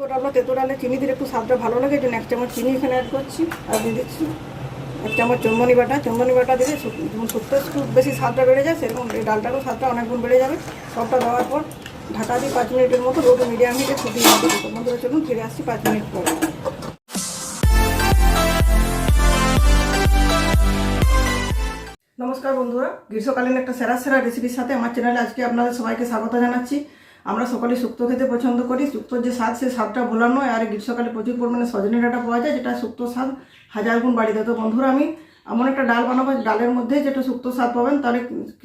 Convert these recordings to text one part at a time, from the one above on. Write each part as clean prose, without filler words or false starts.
ডালটা তেঁতো ডালে চিনি দিলে একটু স্বাদটা ভালো লাগে, এই জন্য 1 চামচ চিনি এখানে অ্যাড করছি। আর দিয়ে দিচ্ছি 1 চামচ চন্দনী বাটা দিলে যেমন শুক্তো একটু বেশি স্বাদটা বেড়ে যায়, সেরকম এই ডালটারও স্বাদটা অনেক গুণ বেড়ে যাবে। সবটা দেওয়ার পর ঢাকা দিয়ে 5 মিনিটের মতো লো টু মিডিয়াম হিটে ফুটিয়ে নিতে হবে। বন্ধুরা চলুন ফিরে আসছি 5 মিনিট পর। নমস্কার বন্ধুরা, গ্রীষ্মকালীন একটা সেরা রেসিপির সাথে আমার চ্যানেলে আজকে আপনাদের সবাইকে স্বাগত জানাচ্ছি। আমরা সকলে শুক্তো খেতে পছন্দ করি। শুক্তোর যে স্বাদ, সেই স্বাদটা ভোলার নয়। আর গ্রীষ্মকালে প্রচুর পরিমাণে সজনে ডাঁটা পাওয়া যায়, যেটা শুক্তোর স্বাদ 1000 গুণ বাড়িয়ে দেয়। তো বন্ধুরা, আমি এমন একটা ডাল বানাবো, ডালের মধ্যে যেটা শুক্তোর স্বাদ পাবেন। তাহলে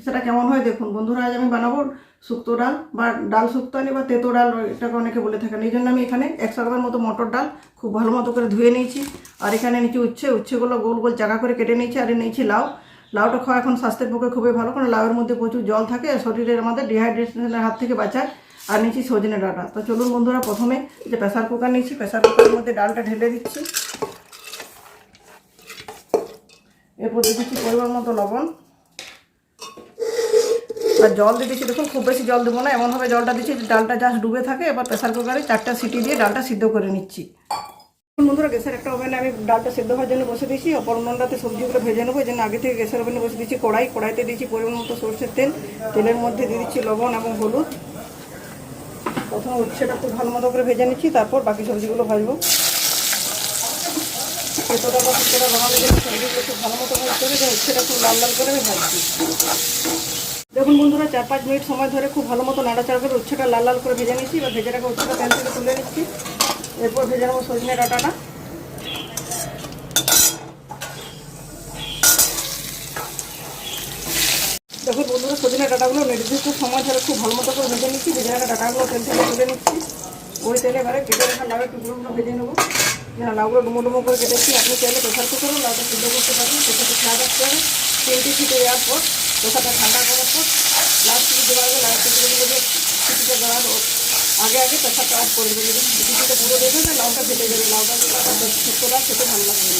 সেটা কেমন হয় দেখুন বন্ধুরা। আজ আমি বানাবো শুক্তো ডাল বা ডাল শুক্তানি বা তেঁতো ডাল, এটাকে অনেকে বলে থাকেন। এই জন্য আমি এখানে 100 গ্রামের মতো মটর ডাল খুব ভালো মতো করে ধুয়ে নিয়েছি। আর এখানে নিচে উচ্ছেগুলো গোল গোল চাকা করে কেটে নিয়েছি। আর নিয়েছি লাউটা খাওয়া এখন স্বাস্থ্যের পক্ষে খুবই ভালো, কারণ লাউয়ের মধ্যে প্রচুর জল থাকে, শরীরের আমাদের ডিহাইড্রেশনের হাত থেকে বাঁচায়। আর নিচ্ছি সজনে ডাঁটা। তো চলুন বন্ধুরা, প্রথমে যে প্রেসার কুকার নিচ্ছি, প্রেসার কুকারের মধ্যে ডালটা ঢেলে দিচ্ছি। এরপর দিয়ে দিচ্ছি পরিমাণ মতো লবণ আর জল দিয়ে দিচ্ছি। দেখুন, খুব বেশি জল দেবো না, এমনভাবে জলটা দিচ্ছি যে ডালটা জাস্ট ডুবে থাকে। এবার প্রেসার কুকারে 4টা সিটি দিয়ে ডালটা সিদ্ধ করে নিচ্ছি। বন্ধুরা, গ্যাসের একটা ওভেনে আমি ডালটা সেদ্ধ হওয়ার জন্য বসে দিয়েছি। অপর উনুনটাতে সবজিগুলো ভেজে নেবো, এই জন্য আগে থেকে গ্যাসের ওভেনে বসে দিচ্ছি কড়াইতে দিচ্ছি পরিমাণ মতো সরষের তেল। তেলের মধ্যে দিয়ে দিচ্ছি লবণ এবং হলুদ। প্রথমে উচ্ছেটা খুব ভালো মতো করে ভেজে নিচ্ছি, তারপর বাকি সবজিগুলো ভাজবো। তেঁতোটা বা শুক্তোটা বানানোর জন্য সবজিগুলো খুব ভালো মতো ভাজতে হবে, এবং উচ্ছেটা খুব লাল লাল করে আমি ভাজছি। দেখুন বন্ধুরা, 4-5 মিনিট সময় ধরে খুব ভালো মতো নাড়াচাড়া করে উচ্ছেটা লাল লাল করে ভেজে নিচ্ছি। এবার ভেজে রাখা উচ্ছেটা প্যান থেকে তুলে নিচ্ছি। এরপর ভেজে নেবো সজনে ডাঁটাটা। দেখুন বন্ধুরা, সজনে ডাঁটাগুলো নির্দিষ্ট সময় ধরে খুব ভালো মতো করে ভেজে নিচ্ছি। ভেজে রাখা ডাঁটাগুলো তেল থেকে তুলে নিচ্ছি। ওই তেলে এবারে কেটে রাখা লাউয়ের টুকরোগুলো ভেজে নেবো। লাউগুলো ডুমো করে কেটেছি। আপনি চাইলে প্রেসার কুকারেও লাউটা সিদ্ধ করতে পারবেন। সেটাকে খেয়াল রাখতে হবে 3টি সিটি দেওয়ার পর প্রেসারটা ঠান্ডা করার পর লাউ সিটি দেওয়া হবে। লাউ টুকরোগুলো দিয়ে সিটিটা দেওয়ার আগে প্রেসারটা অফ করে দেবে। যদি সিটিটা পুরো দেবে না, লাউটা ফেটে যাবে। লাউটা শুক্তোটা খেতে ভালো লাগবে না।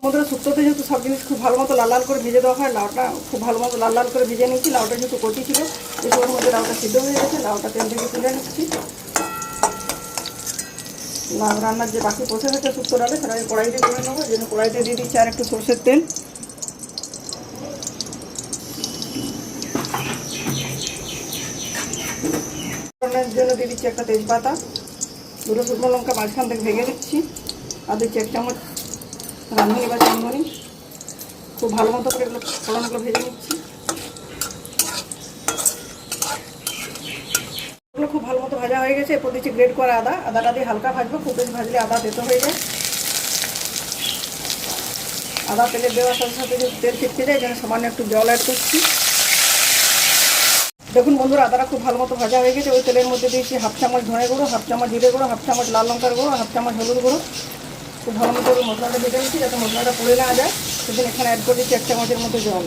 বন্ধুরা, শুক্তোতে যেহেতু সব জিনিস খুব ভালো মতো লাল লাল করে ভেজে দেওয়া হয়, লাউটা খুব ভালো মতো লাল লাল করে ভেজে নিচ্ছি। লাউটা যেহেতু কচি ছিল, এসবের মধ্যে লাউটা সিদ্ধ হয়ে গেছে। লাউটা তেল থেকে তুলে নিচ্ছি। লাউ রান্নার যে বাকি প্রসেস হচ্ছে শুক্তো ডালে, সেটা আমি কড়াইতে করে নেবো। এই জন্য কড়াইতে দিয়ে দিচ্ছি আর একটু সরষের তেল। রান্নার জন্য দিয়ে দিচ্ছি একটা তেজপাতা, 2টো শুকনো লঙ্কা মাঝখান থেকে ভেঙে দিচ্ছি। আর দিচ্ছি 1 চামচ রাঁধুনি বা চান্দনি। খুব ভালো মতো করে এগুলো ফোড়নগুলো ভেজে নিচ্ছি। এগুলো খুব ভালো মতো ভাজা হয়ে গেছে। এরপর দিচ্ছি গ্রেট করা আদাটা দিয়ে হালকা ভাজবো, খুব বেশি ভাজলে আদা তেতো হয়ে যায়। আদা তেলে দেওয়ার সাথে সাথে যদি তেল ছিটকে যায়, যেন সামান্য একটু জল অ্যাড করছি। দেখুন বন্ধুরা, আদাটা খুব ভালো মতো ভাজা হয়ে গেছে। ওই তেলের মধ্যে দিয়েছি 1/2 চামচ ধনে গুঁড়ো, 1/2 চামচ জিরে গুঁড়ো, 1/2 চামচ লাল লঙ্কার গুঁড়ো, 1/2 চামচ হলুদ গুঁড়ো। খুব ভালো মতো মশলাটা ভেজে নিচ্ছি, যাতে মশলাটা পুড়ে না যায়। সেদিন এখানে অ্যাড করে দিচ্ছি 1 চামচের মতো জল।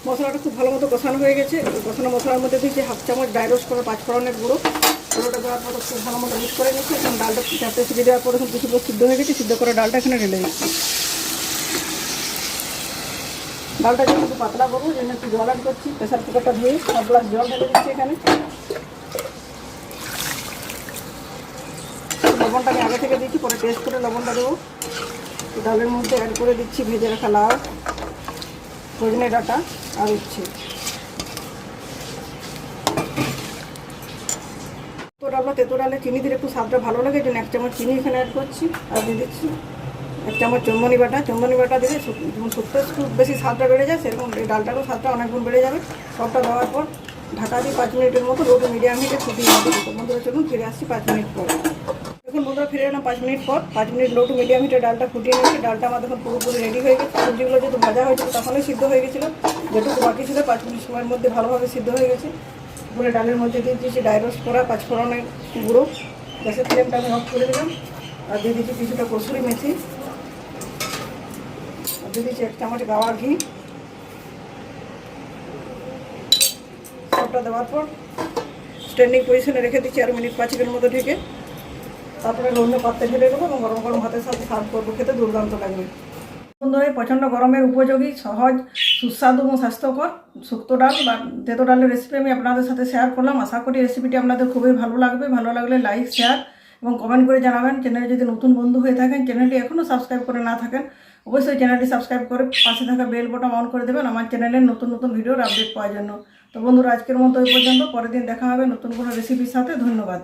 মশলাটা খুব ভালো মতো কষানো হয়ে গেছে। কষানো মশলার মধ্যে দিয়েছি 1/2 চামচ ড্রাই রোস্ট করা 5 ফোড়নের গুঁড়ো। গুঁড়োটা দেওয়ার পর খুব ভালো মতো মিক্স করে নিচ্ছি। এখন ডালটা 4টে সিটি দেওয়ার পর এখন কিছু সিদ্ধ হয়ে গেছে। সিদ্ধ করে ডালটা এখানে ঢেলে দিচ্ছি। ডালটা যেহেতু পাতলা করবো, জন্য একটু জল অ্যাড করছি। প্রেসার কুকারটা ধুয়ে 1 গ্লাস জল ঢেলে দিচ্ছি এখানে। লবণটা আমি আগে থেকে দিচ্ছি, পরে টেস্ট করে লবণটা দেবো। ডালের মধ্যে অ্যাড করে দিচ্ছি ভেজে রাখা লাউ, সজনে ডাঁটা আর উচ্ছে। তেঁতো ডালে চিনি দিলে একটু স্বাদটা ভালো লাগে, এই জন্য 1 চামচ চিনি এখানে অ্যাড করছি। আর দিয়ে দিচ্ছি 1 চামচ চন্দনী বাটা দিলে যেমন শুক্তো একটু বেশি স্বাদটা বেড়ে যায়, সেরকম এই ডালটারও স্বাদটা অনেক গুণ বেড়ে যাবে। সবটা দেওয়ার পর ঢাকা দিয়ে 5 মিনিটের মতো লো টু মিডিয়াম হিটে ফুটিয়ে নিতে হবে। বন্ধুরা চলুন ফিরে আসছি 5 মিনিট পর। দেখুন বন্ধুরা, ফিরে এলাম 5 মিনিট পর। 5 মিনিট লো টু মিডিয়াম হিটে ডালটা ফুটিয়ে নিচ্ছি। ডালটা আমার দেখুন পুরোপুরি রেডি হয়ে গেছে। সবজিগুলো যেহেতু ভাজা হয়েছিল তখনই সিদ্ধ হয়ে গেছিলো, যেটুকু বাকি ছিল 5 মিনিট সময়ের মধ্যে ভালোভাবে সিদ্ধ হয়ে গেছে। পুরো ডালের মধ্যে দিয়ে দিচ্ছি ড্রাই রোস্ট করা 5 ফোড়নের গুঁড়ো। গ্যাসের ফ্লেমটা আমি অফ করে দিলাম। আর দিয়ে দিচ্ছি কিছুটা কসুরি মেথি। আর দিয়ে দিচ্ছি 1 চামচ গাওয়া ঘি। সবটা দেওয়ার পর স্ট্যান্ডিং পজিশনে রেখে দিচ্ছি আর মিনিট 5-এর মতো ঢেকে। তারপরে অন্য পাত্রে ঢেলে দেবো এবং গরম গরম ভাতের সাথে সার্ভ করবো। খেতে দুর্দান্ত লাগবে। বন্ধুরা, এই প্রচণ্ড গরমের উপযোগী, সহজ, সুস্বাদু এবং স্বাস্থ্যকর শুক্তো ডাল বা তেঁতো ডালের রেসিপি আমি আপনাদের সাথে শেয়ার করলাম। আশা করি রেসিপিটি আপনাদের খুবই ভালো লাগবে। ভালো লাগলে লাইক, শেয়ার এবং কমেন্ট করে জানাবেন। চ্যানেলে যদি নতুন বন্ধু হয়ে থাকেন, চ্যানেলটি এখনও সাবস্ক্রাইব করে না থাকেন, অবশ্যই চ্যানেলটি সাবস্ক্রাইব করে পাশে থাকা বেল বাটন অন করে দেবেন আমার চ্যানেলের নতুন নতুন ভিডিওর আপডেট পাওয়ার জন্য। তো বন্ধুরা, আজকের মতো এই পর্যন্ত। পরের দিন দেখা হবে নতুন কোনো রেসিপির সাথে। ধন্যবাদ।